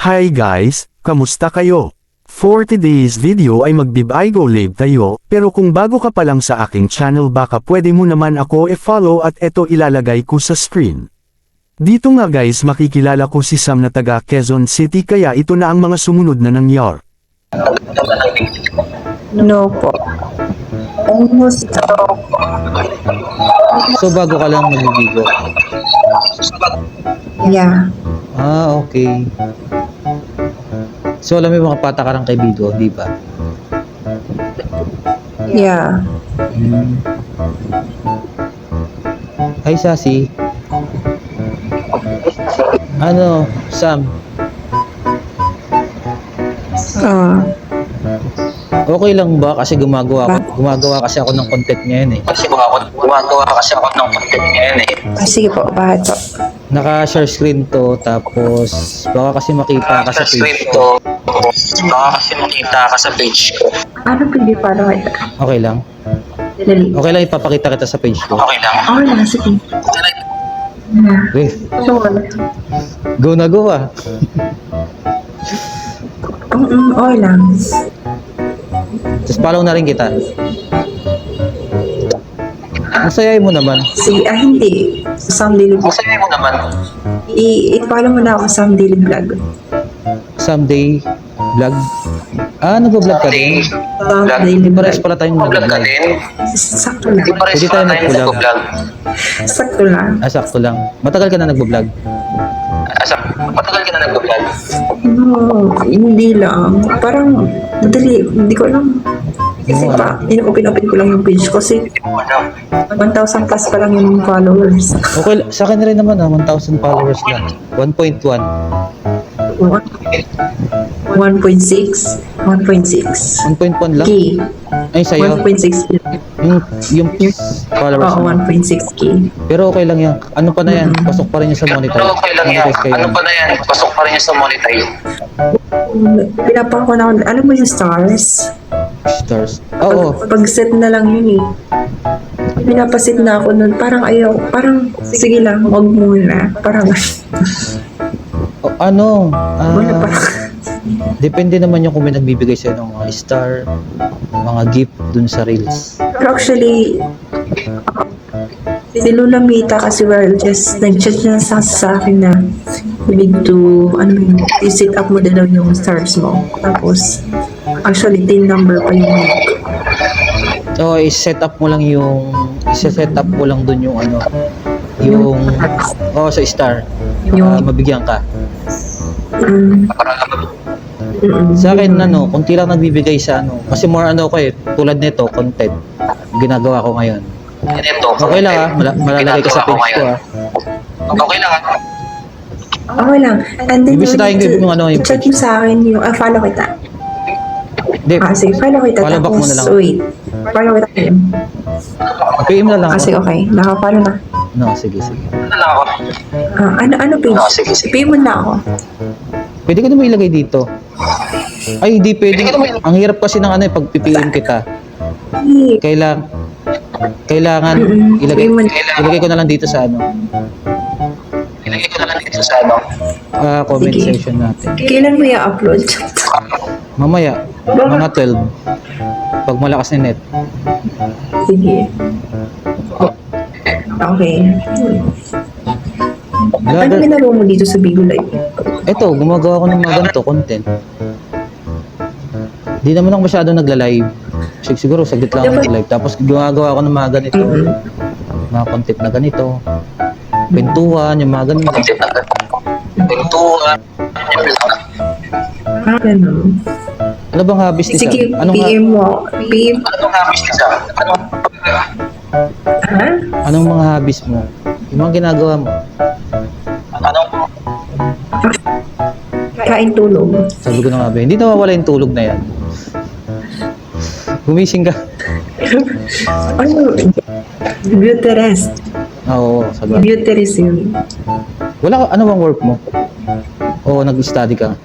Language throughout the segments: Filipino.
Hi guys, kamusta kayo? For today's video ay magbibaygo live tayo, pero kung bago ka pa lang sa aking channel baka pwede mo naman ako i-follow at eto ilalagay ko sa screen. Dito nga guys makikilala ko si Sam na taga Quezon City kaya ito na ang mga sumunod na nangyari. No po. Almost So bago ka lang nagbibigo? yeah. Ah, okay. So alam mo yung mga patakarang kay Bigo, di ba? Yeah. Hi Sassy. Ano, Sam? Okay lang ba kasi gumagawa kasi ako ng content ngayon eh. Sige po, bakit po? Naka-share screen to tapos baka kasi makita ka sa page ko. Ano pwede paano kita? Okay lang. Dali. Okay lang ipapakita kita sa page ko. Okay lang, sige. Okay. So, Go na go ah. okay lang. Tapos follow na rin kita. Masayain mo naman. Sige, hindi. Sam Daily Vlog. I-follow mo na ako sa Sam Daily Vlog. Someday vlog. Ah, nag-vlog ka din? Sam Daily Pares Vlog. pala tayong nag-vlog. Sakto lang. Pwede tayo nag-vlog. Sakto lang. Ah, sakto lang. Matagal ka na nag-vlog. No, hindi lang. Parang, madali. Hindi ko alam. Kasi pa, in-open ko lang yung page ko kasi 1,000 plus pa lang yung followers. Okay, sa akin rin naman 1,000 followers lang. 1.1. 1.6? 1.6. 1.1 lang? K. Ay, sa'yo. 1.6. Yung followers Oo, mo. 1.6K. Pero okay lang yan. Ano pa na yan? Pasok pa rin yan sa monitor. Monetize kayo. Pinapa ko na, alam mo yung stars? Stars. Oo. Pag-set na lang yun eh. Pinapasit na ako nun. Parang ayaw, parang sige lang, wag muna. Parang, Ano? wala pa. Depende naman yung kung may nagbibigay sa'yo ng mga star, mga gift dun sa Reels. Pero actually, si Lola Mita kasi just nag-chat niya sa akin na you need to, i-set up mo din daw yung stars mo. Tapos, actually, tin number pa yung So, i-set up mo lang dun yung sa star. Mabigyan ka. Sa akin, kunti lang nagbibigay sa kasi more tulad nito, content, ginagawa ko ngayon. Okay lang malalagay ka sa page ko Okay lang. And then, Ibig sabihin ko yung yung chat mo sa akin yung, follow kita. Hindi, Sige, follow kita. follow back mo na lang. Wait. Follow kita. PM na lang ako. Sige, okay. Naka-follow na. No, sige. Ano page? Pay mo na ako. Pwede ka naman ilagay dito. Ay, hindi pwede. Ang hirap kasi ng pag PPM kita. Kailangan ilagay ko na lang dito sa comment Sige. section natin. Kailan mo i-upload? Mamaya, mga 12. Pag malakas na net. Sige. Okay. Ano Vlogger, ginagawa mo dito sa Bigo Live? eto, gumagawa ko ng mga ganito, content. Di naman ako masyado nagla-live. Siguro, saglit lang ako nag-live. Tapos gumagawa ko ng mga ganito. Mga content na ganito. Kwentuhan, yung mga ganito. Ganun. Ano bang hobbies ni Sige, Sam? PM mo. PM. Ha? Anong mga hobbies mo? Yung mga ginagawa mo? Kain tulog. Sabi ko na nga ba, hindi nawawala yung tulog na yan. Gumising ka. Ano? Beauty rest. Oo, sabi. Beauty rest yun. Wala ka, ano bang work mo? Oo, nag-study ka.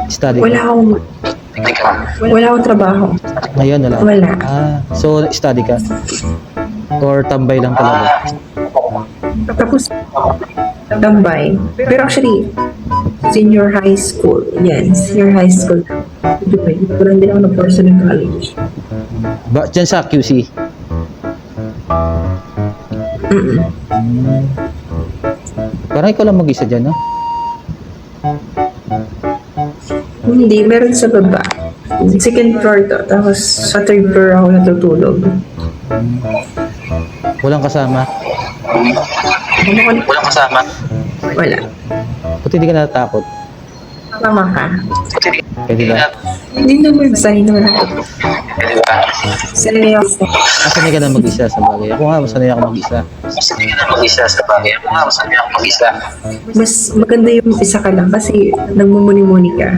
Study Wala ka. akong trabaho. Ngayon, wala. Wala. So, study ka? Or tambay lang talaga? Tapos, tambay. Pero actually, Senior high school. Yan, senior high school. Parang din ako nag-course ng college. Dyan sa QC. Mm-mm. Parang ikaw lang mag-isa dyan, no? Hindi, meron sa baba. Second floor to. Tapos sa third floor ako natutulog. Walang kasama. Walang kasama? Wala. Buti hindi ka natatakot. Tama ka. Pwede ba? Hindi naman, sanay naman ako. Sanay ako. Sanay ka na mag-isa sa bagay. Ako nga, sanay ako mag-isa. Mas maganda yung isa ka lang kasi nagmumuni-muni ka.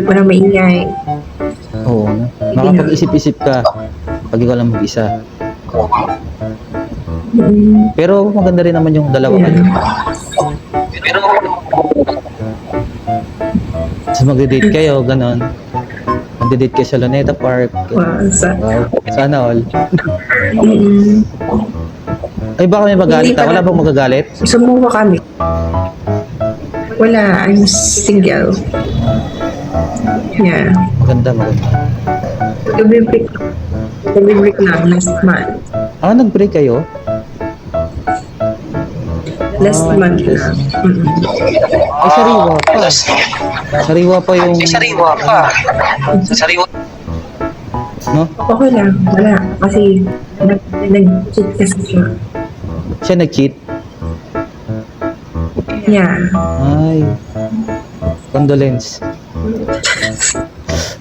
Walang maingay. Oo, no? Makapag-isip-isip ka pag ikaw lang mag-isa. Pero maganda rin naman yung dalawa ka. Yeah. Tapos magde-date kayo, ganon. Magde-date kayo sa Luneta Park. Wow, Wow, sana all. Mm, Ay, baka may magalit, Wala bang magagalit? sumuha kami. Wala, I'm single. Yeah. Maganda, maganda. Nag-break lang last month. Ah, nag-break kayo? Last month lang. Mm-mm. Ay, sariwa pa. Sariwa pa yung... No? Okay lang, wala. Kasi nag-cheat kasi siya. Siya nag-cheat? Yeah. Ay. Condolence.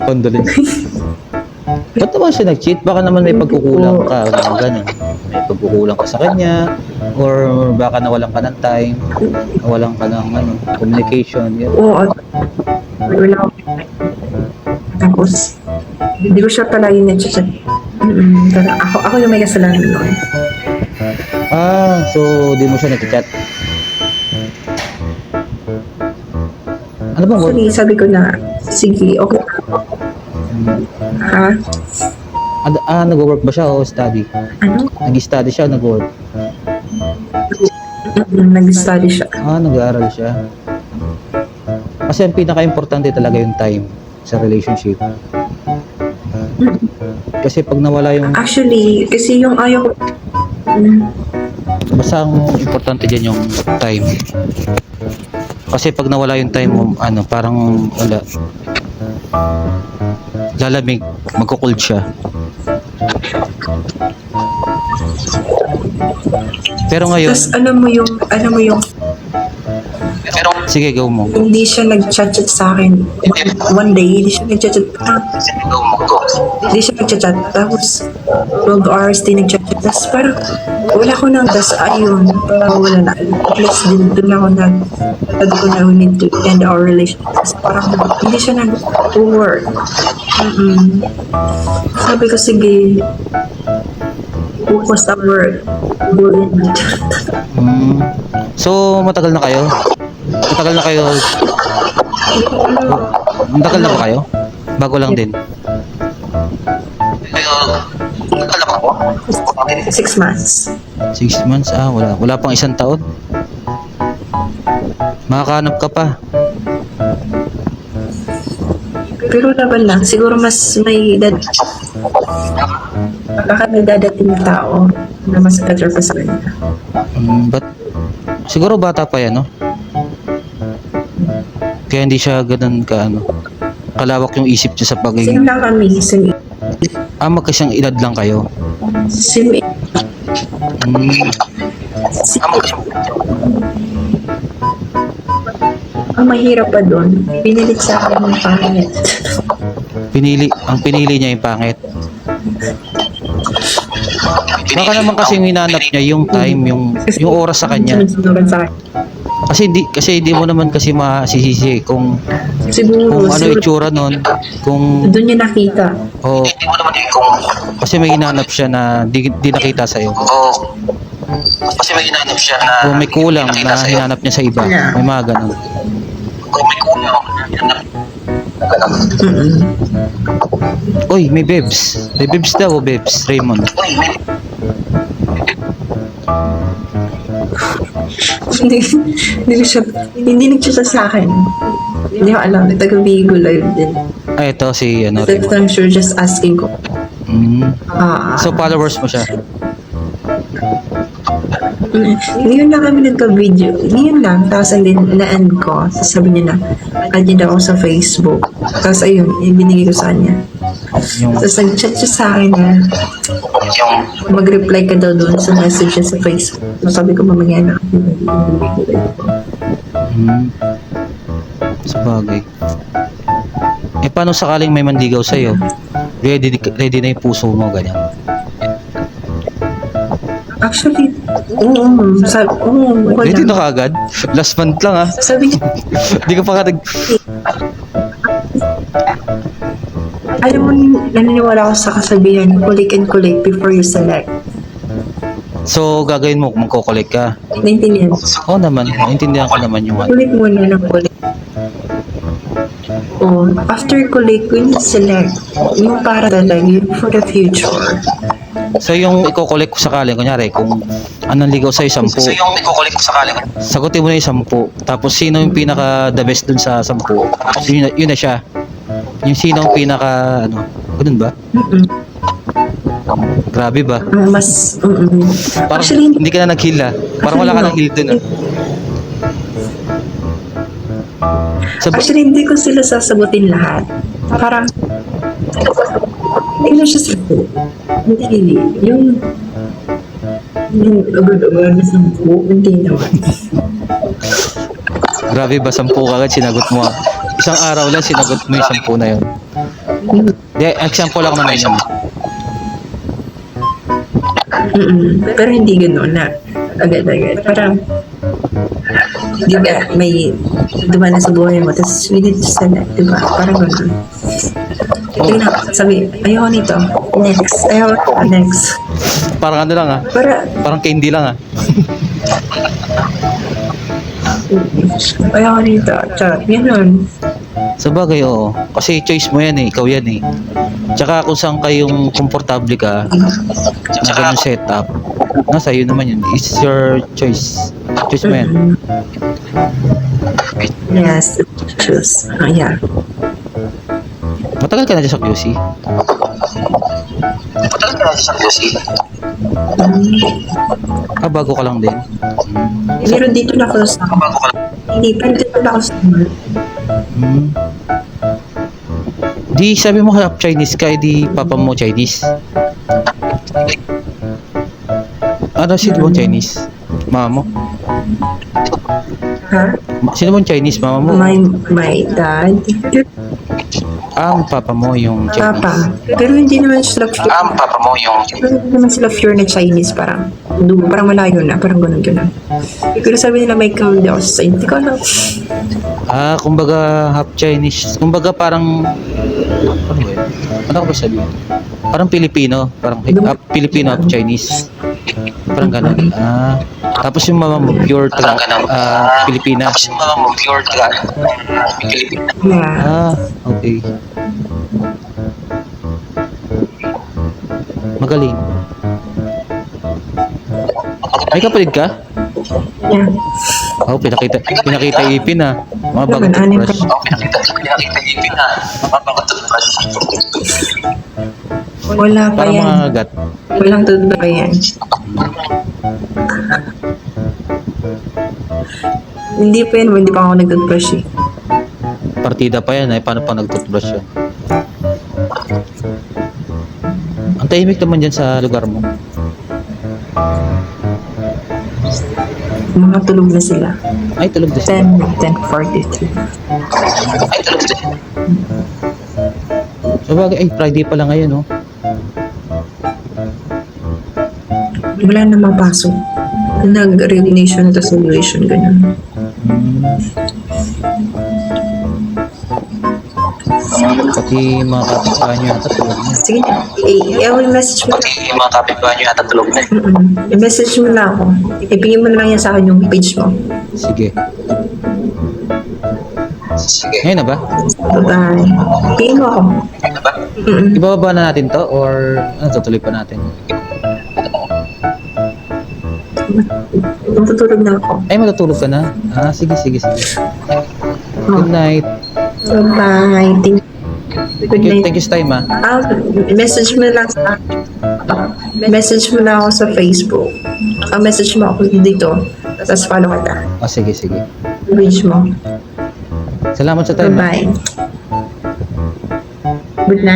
Condolence. Ba't naman siya nag-cheat? Baka naman may pagkukulang ka. Ganun. May pagkukulang ka sa kanya. Or baka nawalan ka ng time. Nawalan ka ng communication. Yan. Oo. Wala ako. Tapos, hindi ko siya palagi nag-chat. Pero ako yung may kasalanan noon. Ah, so di mo siya nag-chat. Ano bang work? Actually, sabi ko na, sige, okay. Ha? Nag-work ba siya o study? Ano? Nag-study siya o nag-work? Nag-study siya. Nag-aaral siya. Kasi ang pinaka-importante talaga yung time sa relationship. Kasi pag nawala yung... Actually, kasi yung ayaw ko, Basta ang importante dyan yung time. Kasi pag nawala yung time mo, parang wala. Lalamig, magkukold siya. Pero ngayon, tas ano mo yung, sige, go mo. hindi siya nag-chat sa akin. One day, hindi siya nag-chat. Hindi siya nag-chat. Tapos, 12 hours din nag-chat. Tapos parang, wala ko nang, tas ayun, parang wala na. Plus, dun ako sabi ko na we need to end our relationship. Tapos parang, hindi siya nag-work. Sabi ko, sige, focus on work. So, matagal na kayo? Matagal na kayo? Matagal na ba kayo? Bago lang din. 6 months. 6 months? Wala pang 1 taon. Makakahanap ka pa. Pero laban lang, siguro mas may baka may dadating na tao na mas better pa sa kanya. But, siguro bata pa yan, no? Kaya hindi siya ganun kalawak yung isip niya sa Same pagiging... lang kami, same. Magkasyang edad lang kayo. Same. Ang mahirap pa doon, pinilit sa akin ng pangit. Ang pinili niya yung pangit. Baka naman kasi hinanap niya yung time, yung oras sa kanya. Sunod-sunuran sa akin. Kasi hindi mo naman kasi masisisi kung Siguro, ano itsura nun, kung doon niya nakita. kasi may hinanap siya na di nakita sa iyo. Kung may kulang na hinanap niya sa iba, may mga ganun. Oy, may bebs. May bebs daw, bebs, Raymond. Hindi ko siya, hindi nag-chat sa akin. Hindi ko alam, taga Bigo Live din. Ay, ito si ano, That Remo. time sure just asking ko. So, followers mo siya? Ngayon lang kami nagka-video. Ngayon lang. Tapos din na-end ko. Tapos sabi niya na, add niya daw ako sa Facebook. Tapos ayun, binigay ko sa kanya. Yung, Tapos nag-chat siya sa akin na mag-reply ka daw doon sa message niya sa Facebook. So sabi ko mamaya na. sa bagay. Eh, paano sakaling may manligaw sa'yo? Ready na yung puso mo, ganyan. Actually, oo. Okay Ready lang. na kaagad? Last month lang, ha? Sabi niya, Hindi ka pa ka nag... alam mo, naniniwala ako sa kasabihan, kulik and kulik before you select. So, gagawin mo, magko-collect ka. Naintindihan? Oo naman, naintindihan ko naman yung ano. Kulik muna ng kulik. Oh, after kulik, when you select, yung para talaga, yun for the future. So, yung i-collect ko sakaling, kunyari, kung anong ligaw sa'yo, 10. So yung i-collect ko sakaling. Sagutin mo na yung 10. Tapos, sino yung pinaka the best dun sa 10? Yun na siya. Yung sino yung pinaka, ano, ganun ba? Grabe ba? Mas, Parang actually, hindi ka na nag-heal, ha? Parang wala ka nang heal dun, ha? Actually, hindi ko sila sasagutin lahat. Parang, hindi na siya sagot. Hindi, yung agad-agad na 10, hindi naman. Grabe ba, 10 kagad sinagot mo, ha? Isang araw lang sinagot mo yung 10 na yun. Di, example lang naman yun. Pero hindi gano'n na agad-agad. Parang, di ba, may dumaan na sa buhay mo, tapos we need to select, di ba? Parang gano'n. Tingnan, sabi, ayoko nito. Next. Ayoko, next. Parang ano lang, ha? Parang candy lang, ha? Ayoko nito. Charot. Gano'n. Sa bagay, oo. Kasi choice mo yan, eh. Ikaw yan, eh. Tsaka kung saan kayong komportable ka na ganun setup, nasa iyo naman yun. It's your choice. Choice mo yan. Yes. Choose. Yeah. Matagal ka na dyan sa QC? Matagal ka na sa QC. Ah, bago ka lang din? Pero dito na ako sa... Hindi, pero dito na ako sa... Hmm. Di sabi mo half Chinese ka, di papa mo Chinese. Ano, sino bang Chinese? Mama mo? Ha? Sino bang Chinese? Mama mo? My dad. Ah, ang papa mo yung Chinese. Papa. Pero hindi naman sila pure. Papa mo yung... Pero hindi naman sila pure na Chinese. Parang malayo na. Parang ganun. Pero sabi nila may count ako sa Chinese. Hindi ko alam. Ah, kumbaga half Chinese. Kumbaga parang ano ba yun? Ano ko ba sabihin? Parang Pilipino, parang half Filipino, half Chinese. Parang ganun. Ah, tapos yung mama mo pure taga Pilipina. Tapos yung mga mo pure taga Pilipina. Yeah. Ah, okay. Magaling. May kapatid ka? Yeah. Oh, pinakita ipin, ah. Mga bagong Naman, anim toothbrush. Oh, pinakita ipin na. Mapapakatutbrush. Wala pa Parang mga yan. agat. Walang toothbrush pa yan. Hindi pa yan. Hindi pa ako nag-toothbrush eh. Partida pa yan, eh. Paano pa nag-toothbrush yan? Ang tahimik naman dyan sa lugar mo. Mga tulog na sila. Ay, tulog na sila. 10:43. Ay, tulog din. So, bagay, ay, Friday pa lang ngayon, no? Wala namang pasok. Nag-resignation to celebration, ganun. Pati mga kapitbahay nyo yata tulog na. Sige na. I-message mo. Pati yung mga kapitbahay nyo yata tulog na. I-message mo na ako. Ibigay mo na lang yan sa akin yung page mo. Sige. Sige. Ngayon na ba? Bye. Bigay mo ako. Ano ba? Ibababa na natin to or ano, tutuloy pa natin? Matutulog na ako. Ay, matutulog ka na? Ah, sige. Good night. Bye-bye. Good night. Thank you sa time, Message mo lang sa message mo na ako sa Facebook. Message mo ako dito. Tapos follow kita. Ah, sige. Page mo. Salamat sa time, Bye-bye. Good night.